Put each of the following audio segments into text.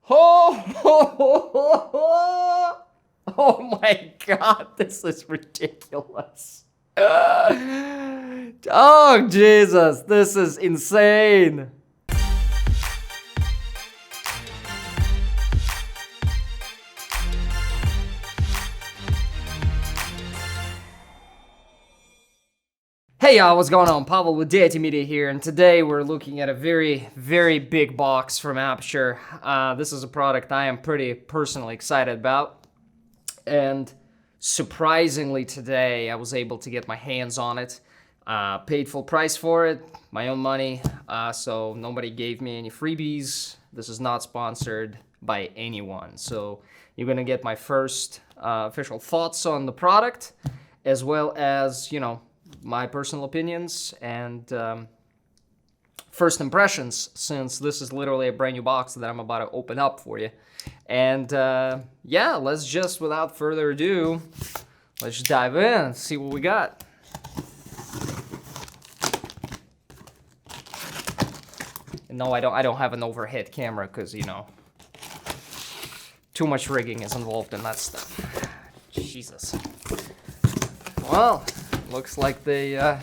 Oh, oh my God, this is ridiculous. Oh, Jesus, this is insane. Hey y'all, what's going on? Pavel with DIT Media here, and today we're looking at a very, very big box from Aputure. This is a product I am pretty personally excited about, and surprisingly today I was able to get my hands on it. Paid full price for it, my own money, so nobody gave me any freebies. This is not sponsored by anyone, so you're gonna get my first official thoughts on the product, as well as, you know, my personal opinions and first impressions, since this is literally a brand new box that I'm about to open up for you. And yeah, let's just, without further ado, let's just dive in and see what we got. And no, I don't have an overhead camera because, you know, too much rigging is involved in that stuff. Jesus. Well, looks like they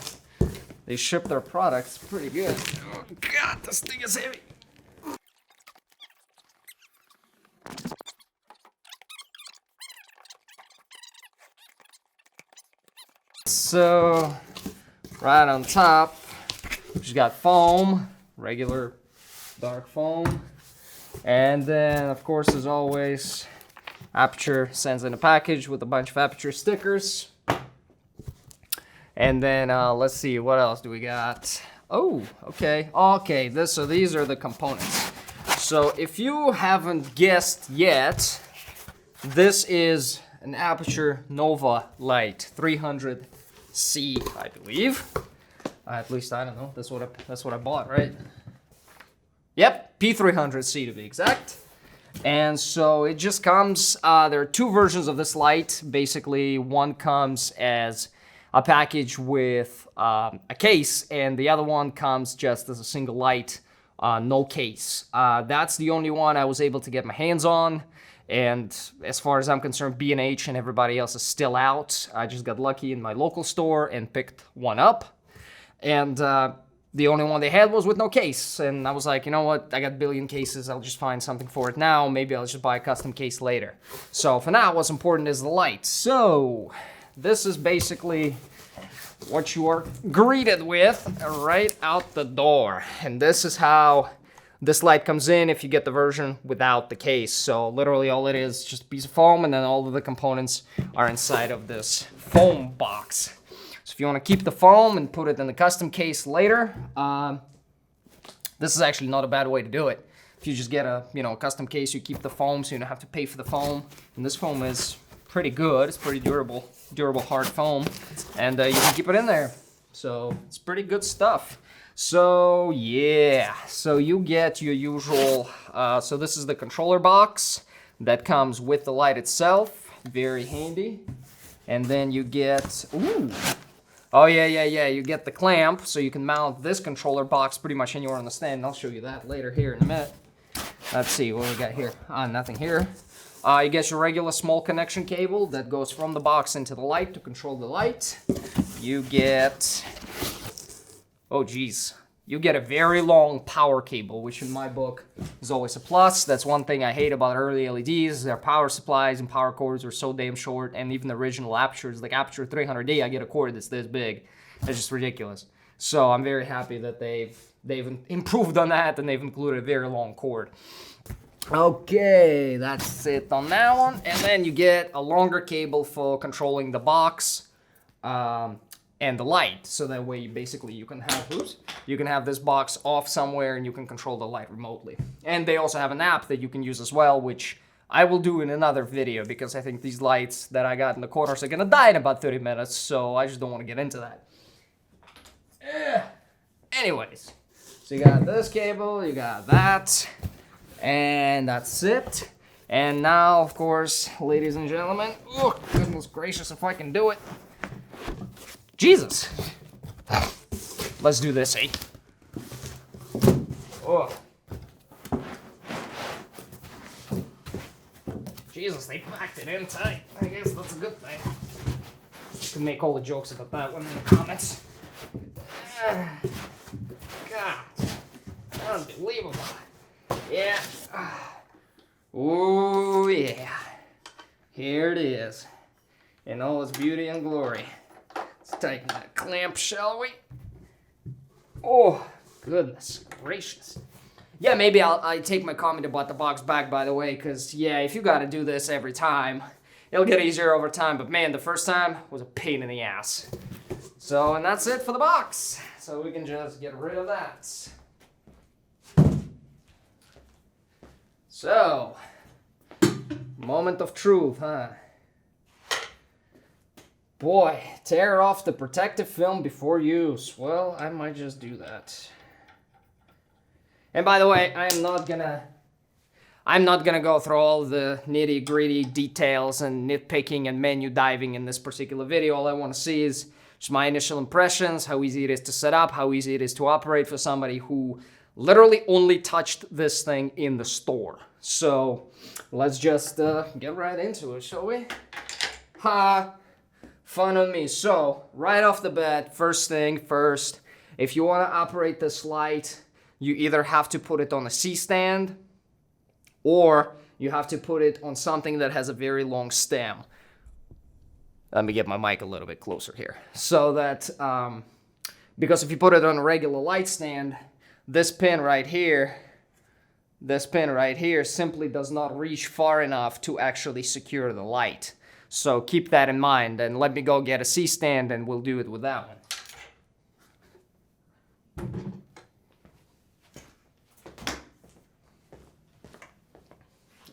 ship their products pretty good. Oh God, this thing is heavy. So, right on top, she's got foam, regular dark foam, and then, of course, as always, Aputure sends in a package with a bunch of Aputure stickers. And then let's see, what else do we got? Oh, okay. So these are the components. So if you haven't guessed yet, this is an Aputure Nova Light 300c, I believe. At least I don't know. That's what I bought, right? Yep, P300c to be exact. And so it just comes. There are two versions of this light. Basically, one comes as a package with a case, and the other one comes just as a single light, no case. That's the only one I was able to get my hands on, and as far as I'm concerned, B&H and everybody else is still out. I just got lucky in my local store and picked one up, and the only one they had was with no case, and I was like, you know what, I got a billion cases, I'll just find something for it now, maybe I'll just buy a custom case later. So for now, what's important is the light. So this is basically what you are greeted with right out the door. And this is how this light comes in if you get the version without the case. So literally all it is just a piece of foam, and then all of the components are inside of this foam box. So if you want to keep the foam and put it in the custom case later, this is actually not a bad way to do it. If you just get a custom case, you keep the foam so you don't have to pay for the foam. And this foam is pretty good. It's pretty durable hard foam, and you can keep it in there. So it's pretty good stuff. So yeah, so you get your usual, so this is the controller box that comes with the light itself, very handy. And then you get, you get the clamp, so you can mount this controller box pretty much anywhere on the stand, and I'll show you that later here in a minute. Let's see, what we got here? Nothing here. You get your regular small connection cable that goes from the box into the light to control the light. You get, you get a very long power cable, which in my book is always a plus. That's one thing I hate about early LEDs. Their power supplies and power cords are so damn short, and even the original Aputures, like Aputure 300D, I get a cord that's this big. It's just ridiculous. So I'm very happy that they've improved on that, and they've included a very long cord. Okay, that's it on that one. And then you get a longer cable for controlling the box and the light. So that way, basically, you can have this box off somewhere and you can control the light remotely. And they also have an app that you can use as well, which I will do in another video, because I think these lights that I got in the corners are gonna die in about 30 minutes. So I just don't want to get into that. Anyways, so you got this cable, you got that. And that's it. And now, of course, ladies and gentlemen, oh, goodness gracious, if I can do it. Jesus. Let's do this, eh? Oh. Jesus, they packed it in tight. I guess that's a good thing. You can make all the jokes about that one in the comments. God. Unbelievable. Yeah. Oh, yeah. Here it is. In all its beauty and glory. Let's tighten that clamp, shall we? Oh, goodness gracious. Yeah, maybe I take my comment about the box back, by the way, because, yeah, if you got to do this every time, it'll get easier over time. But, man, the first time was a pain in the ass. So, and that's it for the box. So we can just get rid of that. So, moment of truth, huh? Boy, tear off the protective film before use. Well, I might just do that. And by the way, I'm not gonna go through all the nitty-gritty details and nitpicking and menu diving in this particular video. All I want to see is just my initial impressions, how easy it is to set up, how easy it is to operate for somebody who literally only touched this thing in the store. So let's just get right into it, shall we? Ha! Fun on me. So right off the bat, first thing first, if you want to operate this light, you either have to put it on a C-stand or you have to put it on something that has a very long stem. Let me get my mic a little bit closer here. So that, because if you put it on a regular light stand, this pin right here simply does not reach far enough to actually secure the light. So keep that in mind, and let me go get a C-stand and we'll do it with that one.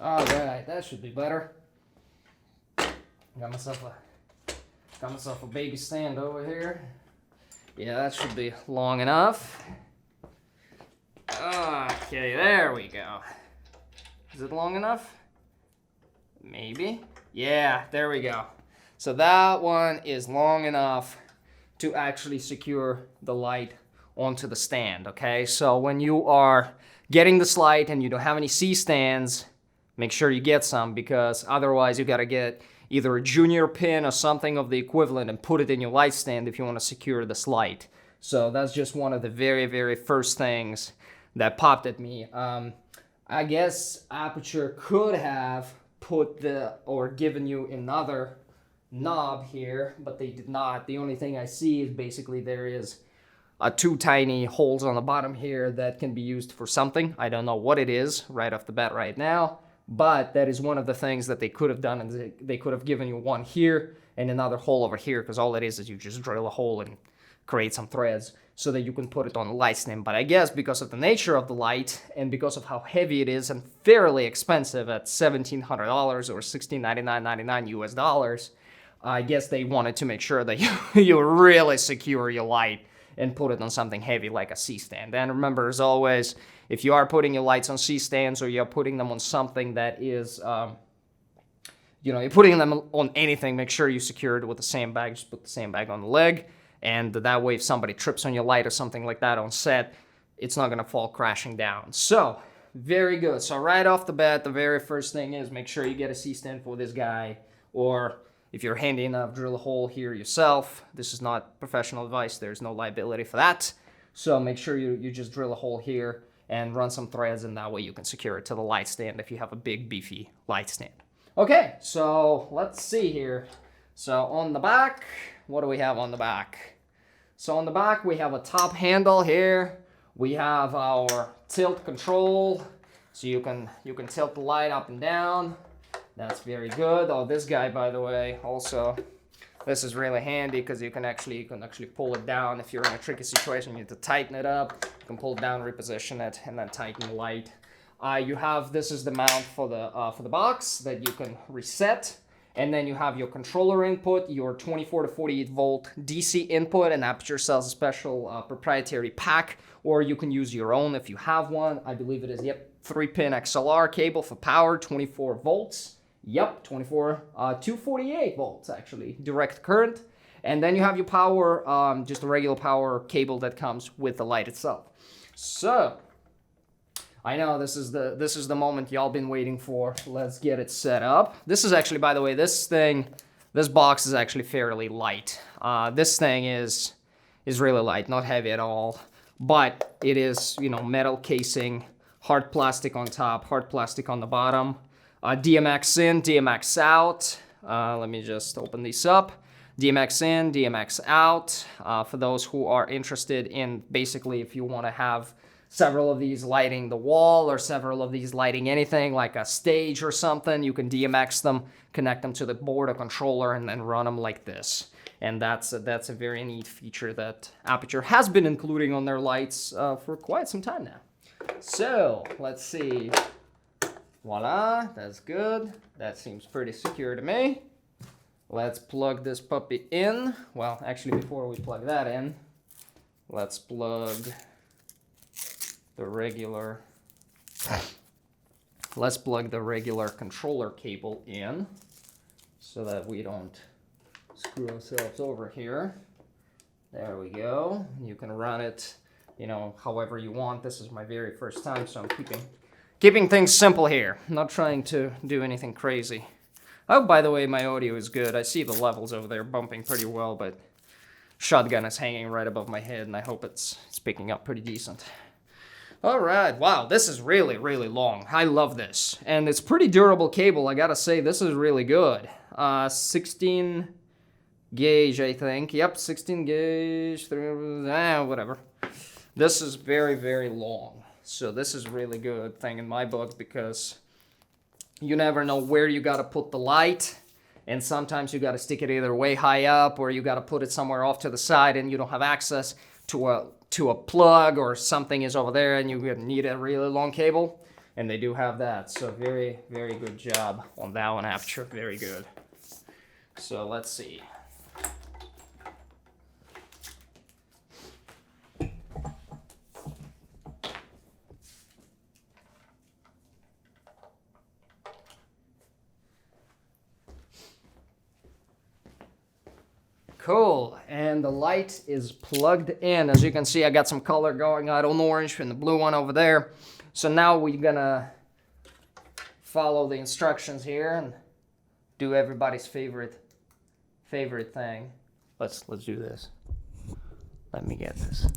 All right, that should be better. Got myself a baby stand over here. Yeah, that should be long enough. Okay, there we go. Is it long enough? Maybe. Yeah, there we go. So that one is long enough to actually secure the light onto the stand, okay? So when you are getting this light and you don't have any C-stands, make sure you get some, because otherwise you gotta get either a junior pin or something of the equivalent and put it in your light stand if you want to secure this light. So that's just one of the very, very first things that popped at me. I guess Aputure could have put given you another knob here, but they did not. The only thing I see is basically there is two tiny holes on the bottom here that can be used for something. I don't know what it is right off the bat right now, but that is one of the things that they could have done, and they could have given you one here and another hole over here, because all it is you just drill a hole and create some threads so that you can put it on the light stand. But I guess because of the nature of the light and because of how heavy it is and fairly expensive at $1,700 or $1699.99 US dollars, I guess they wanted to make sure that you really secure your light and put it on something heavy like a C-stand. And remember, as always, if you are putting your lights on C-stands or you're putting them on something that is, you're putting them on anything, make sure you secure it with the sandbag. Just put the sandbag on the leg, and that way if somebody trips on your light or something like that on set, it's not gonna fall crashing down. So, very good. So right off the bat, the very first thing is make sure you get a C-stand for this guy, or if you're handy enough, drill a hole here yourself. This is not professional advice. There's no liability for that. So make sure you just drill a hole here and run some threads, and that way you can secure it to the light stand if you have a big, beefy light stand. Okay, so let's see here. So on the back, what do we have on the back? So on the back, we have a top handle here. We have our tilt control, so you can tilt the light up and down. That's very good. Oh, this guy, by the way, also, this is really handy because you can actually pull it down. If you're in a tricky situation, you need to tighten it up. You can pull it down, reposition it, and then tighten the light. This is the mount for the box that you can reset. And then you have your controller input, your 24 to 48 volt DC input, and Aputure sells a special proprietary pack, or you can use your own if you have one. I believe it is, 3-pin XLR cable for power, 24 volts. Yep, 24 to 48 volts actually, direct current. And then you have your power, just a regular power cable that comes with the light itself. So, I know this is the moment y'all been waiting for. Let's get it set up. This is actually, by the way, this box is actually fairly light. This thing is really light, not heavy at all, but it is, you know, metal casing, hard plastic on top, hard plastic on the bottom. DMX in, DMX out. Let me just open these up. DMX in, DMX out. For those who are interested in, basically, if you want to have several of these lighting the wall or several of these lighting anything like a stage or something, you can DMX them, connect them to the board or controller, and then run them like this. And that's a very neat feature that Aputure has been including on their lights for quite some time now. So let's see. Voila, that's good. That seems pretty secure to me. Let's plug this puppy in. Well, actually, before we plug that in, let's plug the regular controller cable in so that we don't screw ourselves over here. There we go. You can run it, you know, however you want. This is my very first time, so I'm keeping things simple here. I'm not trying to do anything crazy. Oh, by the way, my audio is good. I see the levels over there bumping pretty well, but shotgun is hanging right above my head, and I hope it's picking up pretty decent. All right, wow, this is really, really long. I love this, and it's pretty durable cable. I gotta say, this is really good. 16 gauge, I think. Yep, 16 gauge, whatever. This is very, very long. So this is really good thing in my book because you never know where you gotta put the light, and sometimes you gotta stick it either way high up or you gotta put it somewhere off to the side and you don't have access to a plug or something is over there and you need a really long cable, and they do have that. So very, very good job on that one, Aputure. Very good. So let's see. Cool, and the light is plugged in. As you can see, I got some color going out on orange and the blue one over there. So now we're gonna follow the instructions here and do everybody's favorite thing. Let's do this. Let me get this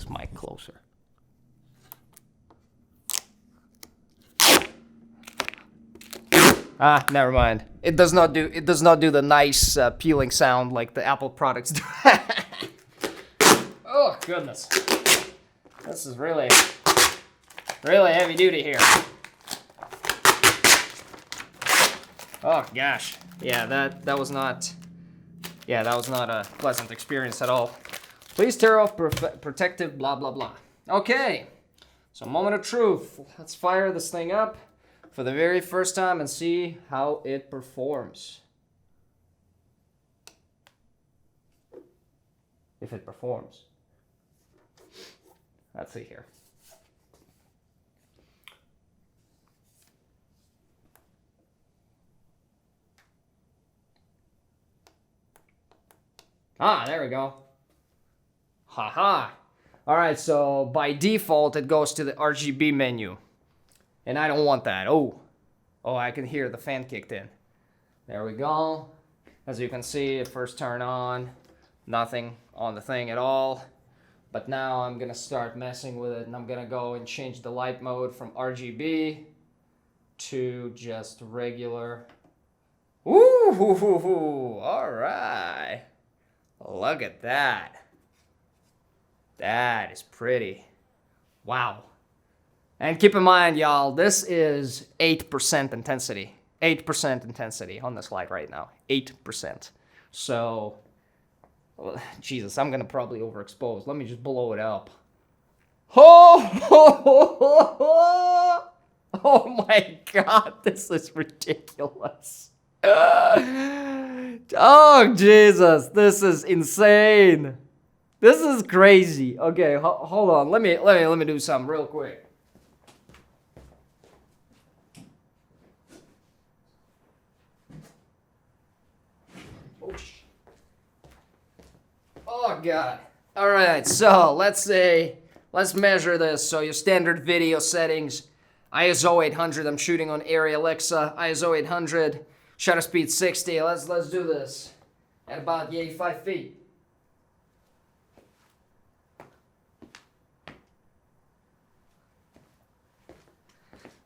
mic closer. Ah, never mind. It does not do the nice peeling sound like the Apple products do. Oh goodness, this is really heavy duty here. Oh gosh, yeah, that was not a pleasant experience at all. Please tear off protective blah blah blah. Okay, so moment of truth. Let's fire this thing up for the very first time and see how it performs. If it performs. Let's see here. Ah, there we go. Haha. All right, so by default, it goes to the RGB menu. And I don't want that. Oh, I can hear the fan kicked in. There we go. As you can see, it first turned on. Nothing on the thing at all. But now I'm gonna start messing with it, and I'm gonna go and change the light mode from RGB to just regular. Ooh, all right. Look at that. That is pretty. Wow. And keep in mind, y'all, this is 8% intensity. 8% intensity on this light right now. 8%. So, Jesus, I'm going to probably overexpose. Let me just blow it up. Oh my God, this is ridiculous. Oh, Jesus, this is insane. This is crazy. Okay, hold on. Let me do something real quick. Oh God. All right, so let's say let's measure this. So your standard video settings, ISO 800, I'm shooting on ARRI Alexa, ISO 800, shutter speed 60. Let's do this at about 85 feet.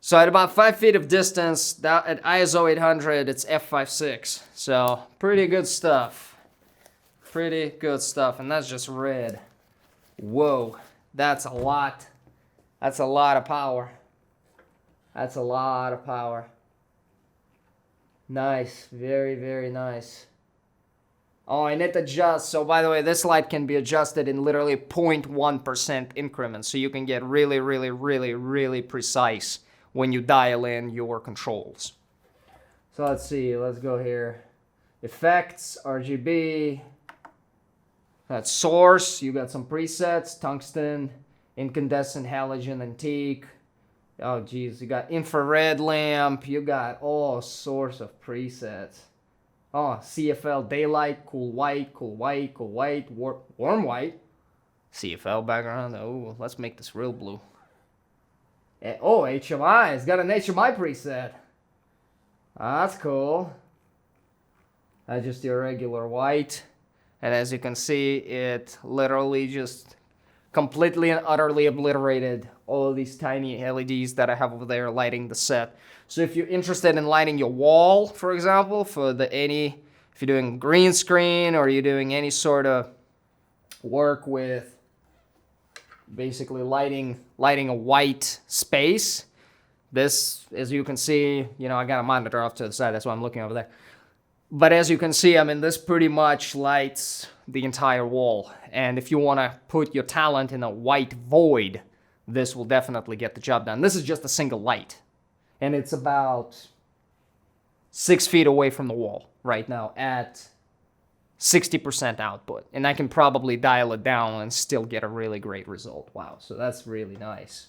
So at about 5 feet of distance, that at ISO 800, it's f/5.6. So pretty good stuff. Pretty good stuff. And that's just red. Whoa, that's a lot. That's a lot of power. That's a lot of power. Nice. Very, very nice. Oh, and it adjusts. So by the way, this light can be adjusted in literally 0.1% increments. So you can get really, really, really, really precise when you dial in your controls. So let's see, let's go here. Effects, RGB. That's source, you got some presets, tungsten, incandescent, halogen, antique. Oh geez, you got infrared lamp, you got all sorts of presets. Oh, CFL daylight, cool white, cool white, cool white, warm white. CFL background, oh, let's make this real blue. Oh, HMI. It's got an HMI preset. That's cool. That's just your regular white. And as you can see, it literally just completely and utterly obliterated all these tiny LEDs that I have over there lighting the set. So if you're interested in lighting your wall, for example, for if you're doing green screen or you're doing any sort of work with basically lighting a white space. This, as you can see, I got a monitor off to the side, that's why I'm looking over there. But as you can see, I mean, this pretty much lights the entire wall. And if you want to put your talent in a white void, this will definitely get the job done. This is just a single light. And it's about 6 feet away from the wall right now at 60% output, and I can probably dial it down and still get a really great result. Wow, so that's really nice.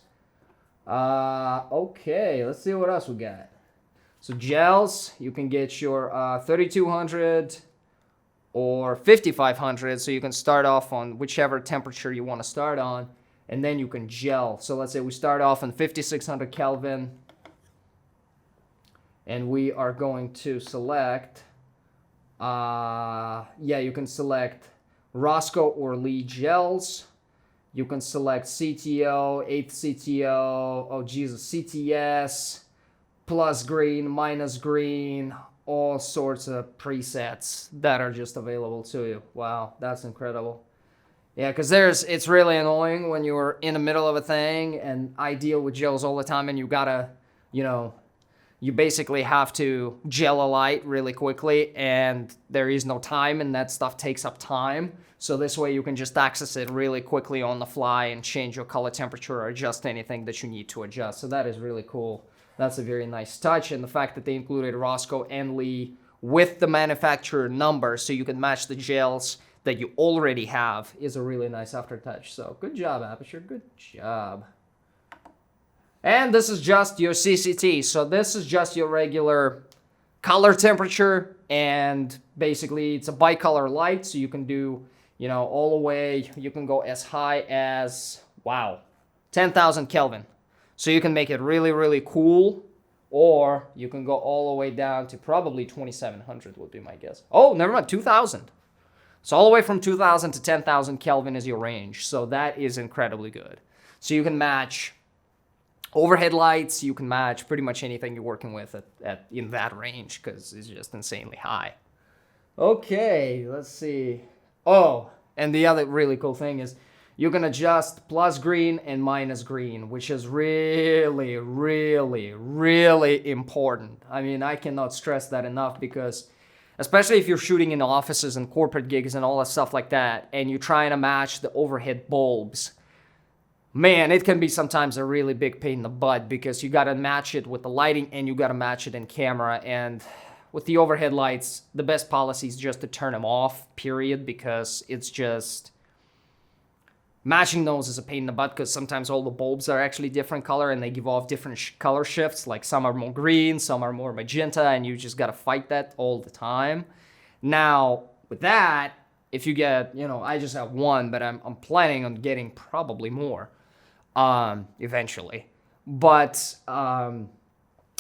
Okay, let's see what else we got. So gels, you can get your 3200 or 5500, so you can start off on whichever temperature you want to start on, and then you can gel. So let's say we start off on 5600 Kelvin, and we are going to select you can select Roscoe or Lee gels. You can select CTO, 8th CTO, oh Jesus, CTS, plus green, minus green, all sorts of presets that are just available to you. Wow, that's incredible. Yeah, because it's really annoying when you're in the middle of a thing, and I deal with gels all the time, and you gotta, you basically have to gel a light really quickly, and there is no time, and that stuff takes up time. So this way you can just access it really quickly on the fly and change your color temperature or adjust anything that you need to adjust. So that is really cool. That's a very nice touch. And the fact that they included Roscoe and Lee with the manufacturer number so you can match the gels that you already have is a really nice aftertouch. So good job, Aputure. Good job. And this is just your CCT. So this is just your regular color temperature, and basically it's a bicolor light, so you can do, all the way, you can go as high as, 10,000 Kelvin. So you can make it really, really cool, or you can go all the way down to probably 2,700 would be my guess. Oh, never mind, 2,000. So all the way from 2,000 to 10,000 Kelvin is your range. So that is incredibly good. So you can match overhead lights, you can match pretty much anything you're working with in that range, because it's just insanely high. Okay, let's see. Oh, and the other really cool thing is you can adjust plus green and minus green, which is really, really, really important. I mean, I cannot stress that enough, because especially if you're shooting in offices and corporate gigs and all that stuff like that, and you're trying to match the overhead bulbs, man, it can be sometimes a really big pain in the butt, because you got to match it with the lighting and you got to match it in camera. And with the overhead lights, the best policy is just to turn them off, period, because it's just matching those is a pain in the butt, because sometimes all the bulbs are actually different color and they give off different color shifts. Like some are more green, some are more magenta, and you just got to fight that all the time. Now, with that, if you get, I just have one, but I'm planning on getting probably more. eventually. But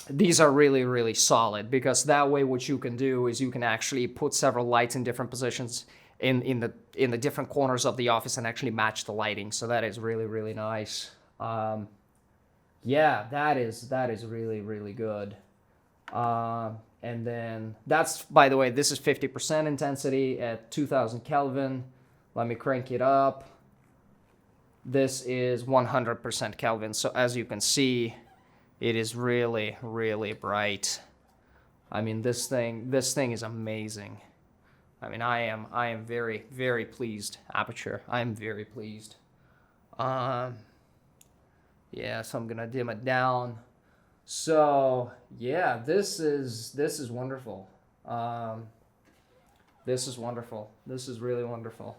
these are really, really solid, because that way what you can do is you can actually put several lights in different positions in the different corners of the office and actually match the lighting. So that is really, really nice. Yeah, that is really, really good. And then that's, by the way, this is 50% intensity at 2000 Kelvin. Let me crank it up. This is 100% Kelvin. So as you can see, it is really, really bright. I mean, this thing is amazing. I mean, I am very, very pleased. Aputure, I am very pleased. Yeah, so I'm gonna dim it down. So yeah, this is wonderful. This is wonderful. This is really wonderful.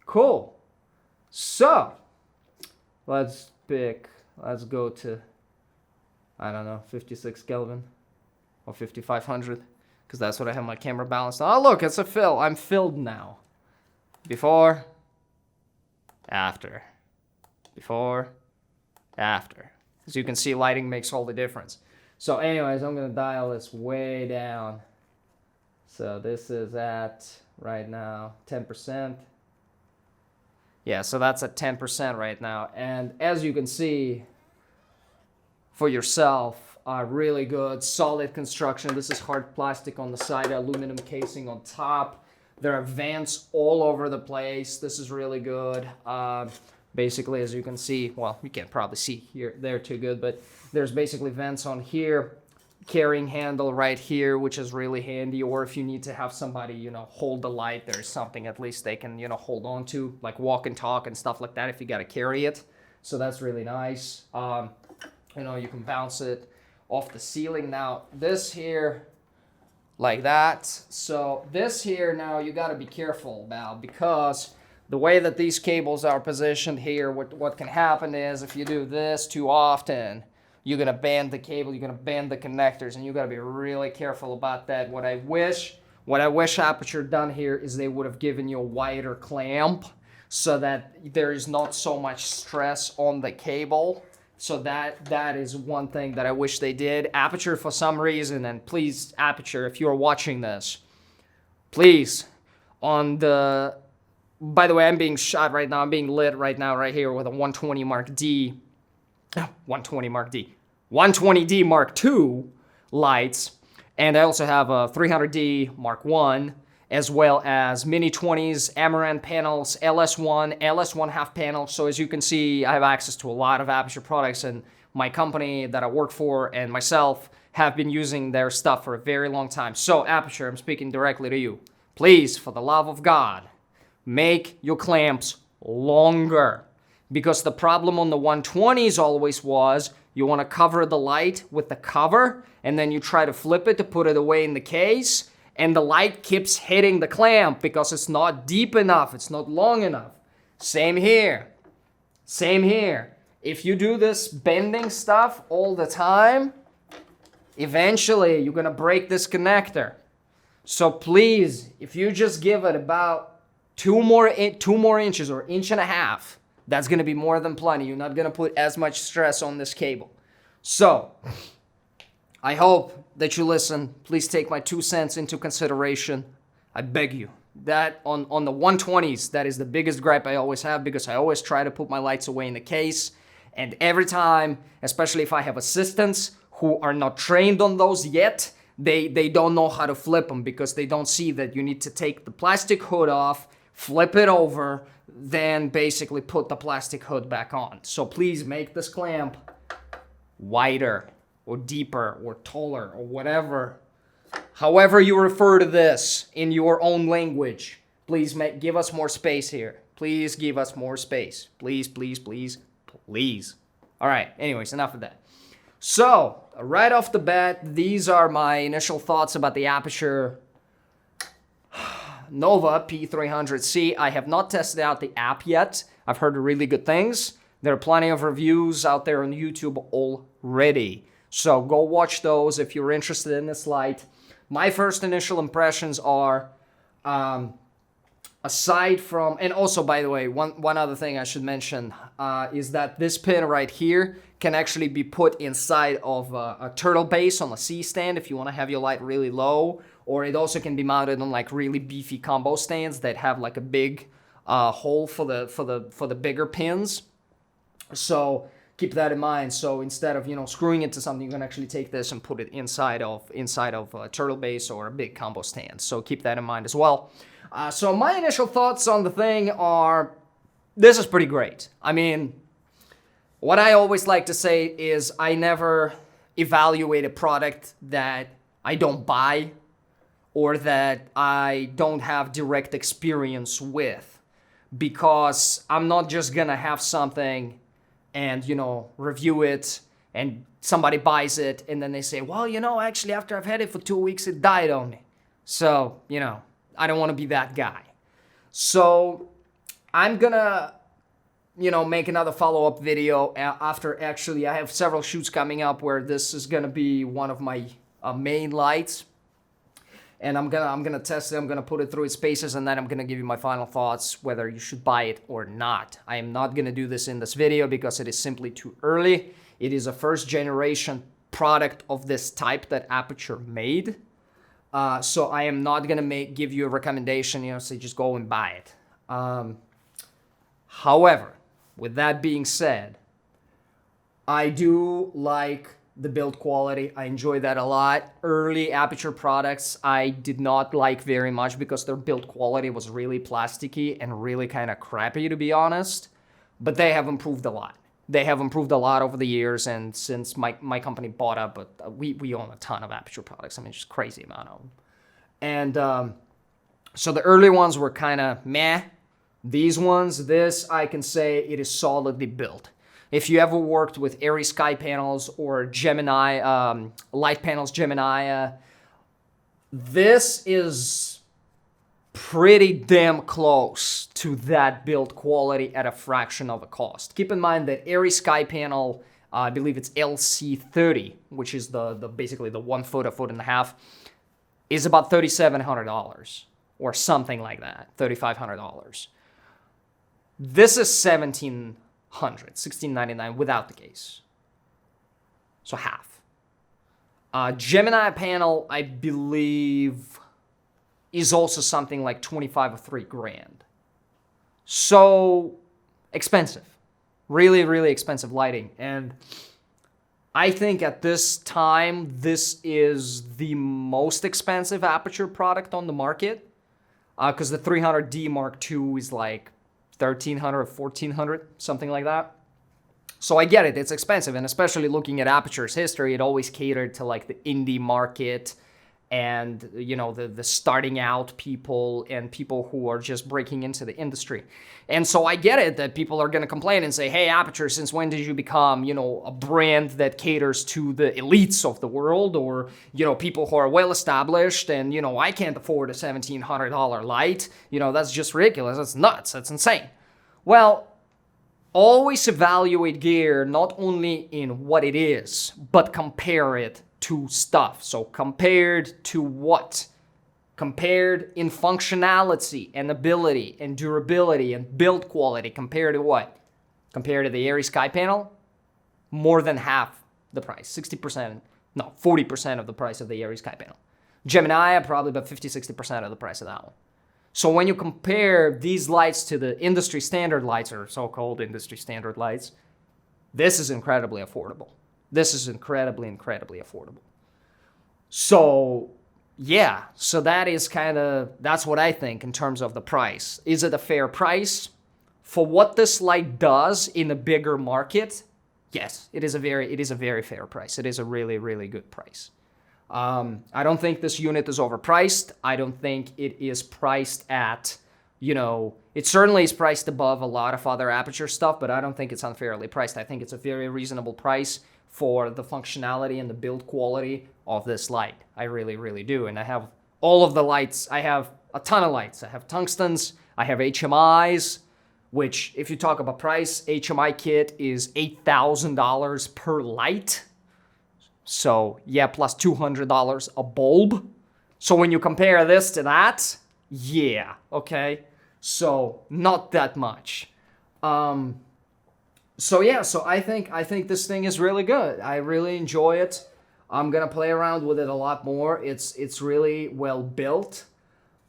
Cool. So let's go to, I don't know, 56 Kelvin or 5500, because that's what I have my camera balanced on. Oh, look, it's a fill. I'm filled now. Before, after. Before, after. As you can see, lighting makes all the difference. So anyways, I'm going to dial this way down. So this is at, right now, 10%. Yeah, so that's at 10% right now. And as you can see for yourself, really good, solid construction. This is hard plastic on the side, aluminum casing on top. There are vents all over the place. This is really good. Basically, as you can see, well, you can't probably see here, there too good, but there's basically vents on here, carrying handle right here, which is really handy. Or if you need to have somebody, you know, hold the light, there's something at least they can, you know, hold on to, like walk and talk and stuff like that if you got to carry it. So that's really nice. You know, you can bounce it off the ceiling. Now, this here, like that. So this here, now you got to be careful about, because the way that these cables are positioned here, what can happen is if you do this too often, you're going to bend the cable, you're going to bend the connectors, and you got to be really careful about that. What I wish Aputure done here is they would have given you a wider clamp so that there is not so much stress on the cable. So that is one thing that I wish they did. Aputure, for some reason, and please, Aputure, if you're watching this, please, on the, by the way, I'm being shot right now, I'm being lit right now right here with a 120 Mark D, 120 Mark D, 120D Mark II lights, and I also have a 300D Mark I, as well as Mini 20s, Amaranth panels, LS1 half panels. So as you can see, I have access to a lot of Aputure products, and my company that I work for and myself have been using their stuff for a very long time. So Aputure, I'm speaking directly to you. Please, for the love of God, make your clamps longer. Because the problem on the 120s always was, you want to cover the light with the cover, and then you try to flip it to put it away in the case, and the light keeps hitting the clamp because it's not deep enough, it's not long enough. Same here. Same here. If you do this bending stuff all the time, eventually you're going to break this connector. So please, if you just give it about two more inches or 1.5 inches, that's going to be more than plenty. You're not going to put as much stress on this cable. So I hope that you listen. Please take my 2 cents into consideration. I beg you. That on the 120s, that is the biggest gripe I always have, because I always try to put my lights away in the case. And every time, especially if I have assistants who are not trained on those yet, they don't know how to flip them, because they don't see that you need to take the plastic hood off, flip it over, then basically put the plastic hood back on. So please make this clamp wider or deeper or taller or whatever. However you refer to this in your own language, please give us more space here. Please give us more space. Please, please, please, please. All right, anyways, enough of that. So, right off the bat, these are my initial thoughts about the Aputure Nova P300c. I have not tested out the app yet. I've heard really good things. There are plenty of reviews out there on YouTube already. So go watch those if you're interested in this light. My first initial impressions are, aside from, and also, by the way, one other thing I should mention is that this pin right here can actually be put inside of a turtle base on a C-stand if you want to have your light really low, or it also can be mounted on like really beefy combo stands that have like a big hole for the bigger pins. So keep that in mind. So instead of, you know, screwing it to something, you can actually take this and put it inside of a turtle base or a big combo stand. So keep that in mind as well. So my initial thoughts on the thing are, this is pretty great. I mean, what I always like to say is I never evaluate a product that I don't buy or that I don't have direct experience with, because I'm not just gonna have something and, you know, review it and somebody buys it and then they say, well, you know, actually after I've had it for 2 weeks, it died on me. So, you know, I don't want to be that guy. So I'm gonna, you know, make another follow-up video after. Actually, I have several shoots coming up where this is gonna be one of my main lights, and I'm gonna test it. I'm gonna put it through its paces, and then I'm gonna give you my final thoughts whether you should buy it or not. I am not gonna do this in this video because it is simply too early. It is a first generation product of this type that Aputure made. So I am not gonna give you a recommendation, you know, say just go and buy it. However, with that being said, I do like the build quality. I enjoy that a lot. Early Aputure products I did not like very much because their build quality was really plasticky and really kind of crappy, to be honest. But they have improved a lot. They have improved a lot over the years, and since my company bought up, but we own a ton of Aputure products. I mean, just crazy amount of them. And so the early ones were kind of meh. These ones, this I can say it is solidly built. If you ever worked with ARRI Skypanels or Gemini, Light Panels Gemini, this is pretty damn close to that build quality at a fraction of a cost. Keep in mind that ARRI Skypanel, I believe it's LC30, which is the basically the 1 foot, a foot and a half, is about $3,700 or something like that, $3,500. This is $1,699 without the case, so half. Gemini panel, I believe, is also something like 25 or 3 grand. So expensive, really, really expensive lighting. And I think at this time, this is the most expensive Aputure product on the market, because the 300D Mark II is like $1,300 or $1,400, something like that. So I get it, it's expensive, and especially looking at Aputure's history, it always catered to like the indie market and, you know, the starting out people and people who are just breaking into the industry. And so I get it that people are going to complain and say, hey, Aputure, since when did you become, you know, a brand that caters to the elites of the world, or, you know, people who are well established and, you know, I can't afford a $1,700 light. You know, that's just ridiculous. That's nuts. That's insane. Well, always evaluate gear not only in what it is, but compare it to stuff. So compared to what? Compared in functionality and ability and durability and build quality. Compared to what? Compared to the ARRI Skypanel? More than half the price. 60%, no, 40% of the price of the ARRI Skypanel. Gemini, probably about 50-60% of the price of that one. So when you compare these lights to the industry standard lights, or so-called industry standard lights, this is incredibly affordable. This is incredibly, incredibly affordable. So, yeah, so that is that's what I think in terms of the price. Is it a fair price? For what this light does in a bigger market, yes, it is a very fair price. It is a really, really good price. I don't think this unit is overpriced. I don't think it is priced at, you know, it certainly is priced above a lot of other Aputure stuff, but I don't think it's unfairly priced. I think it's a very reasonable price for the functionality and the build quality of this light. I really, really do. And I have all of the lights. I have a ton of lights. I have tungstens. I have HMIs, which, if you talk about price, HMI kit is $8,000 per light. So, yeah, plus $200 a bulb. So when you compare this to that, yeah, okay. So not that much. So yeah, so I think this thing is really good. I really enjoy it. I'm gonna play around with it a lot more. It's really well built.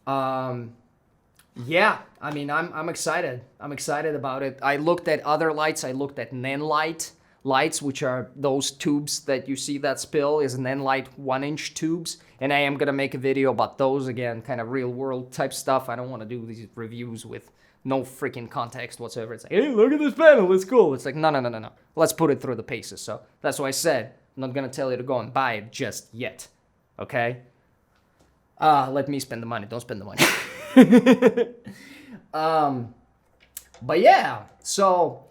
Yeah, I mean, I'm excited. I'm excited about it. I looked at other lights. I looked at Nanlite lights, which are those tubes that you see that spill is Nanlite 1-inch tubes. And I am going to make a video about those again, kind of real world type stuff. I don't want to do these reviews with no freaking context whatsoever. It's like, hey, look at this panel. It's cool. It's like, no. Let's put it through the paces. So that's why I said I'm not going to tell you to go and buy it just yet. Okay? Let me spend the money. Don't spend the money. But yeah, so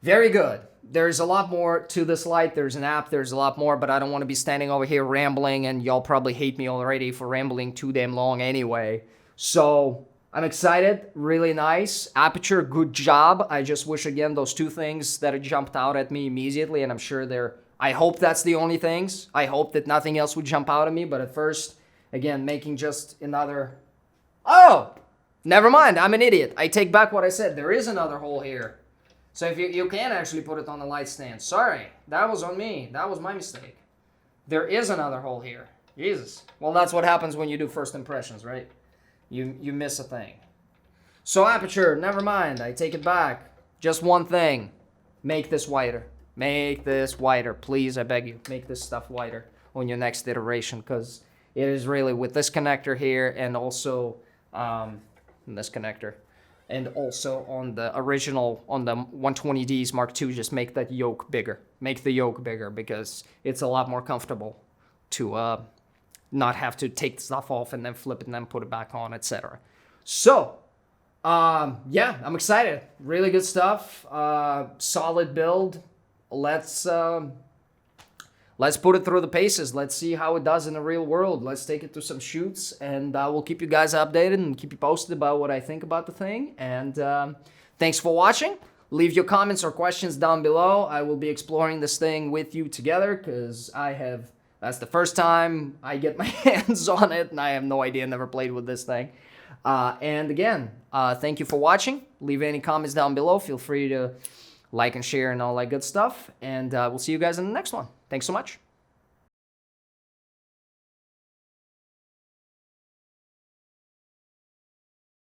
very good. There's a lot more to this light. There's an app. There's a lot more, but I don't want to be standing over here rambling, and y'all probably hate me already for rambling too damn long anyway. So I'm excited. Really nice. Aputure, good job. I just wish, again, those two things that jumped out at me immediately, and I'm sure I hope that's the only things. I hope that nothing else would jump out at me, but at first, again, making just another... Oh! Never mind. I'm an idiot. I take back what I said. There is another hole here. So if you can actually put it on the light stand. Sorry, that was on me. That was my mistake. There is another hole here. Jesus. Well, that's what happens when you do first impressions, right? You miss a thing. So Aputure, never mind. I take it back. Just one thing. Make this wider. Make this wider. Please, I beg you. Make this stuff wider on your next iteration, because it is really with this connector here and also this connector. And also on the original, on the 120Ds Mark II, just make that yoke bigger. Make the yoke bigger because it's a lot more comfortable to not have to take the stuff off and then flip it and then put it back on, etc. So, yeah, I'm excited. Really good stuff. Solid build. Let's put it through the paces. Let's see how it does in the real world. Let's take it to some shoots, and we'll keep you guys updated and keep you posted about what I think about the thing. And thanks for watching. Leave your comments or questions down below. I will be exploring this thing with you together because that's the first time I get my hands on it, and I have no idea, never played with this thing. And again, thank you for watching. Leave any comments down below. Feel free to like and share and all that good stuff. And we'll see you guys in the next one. Thanks so much.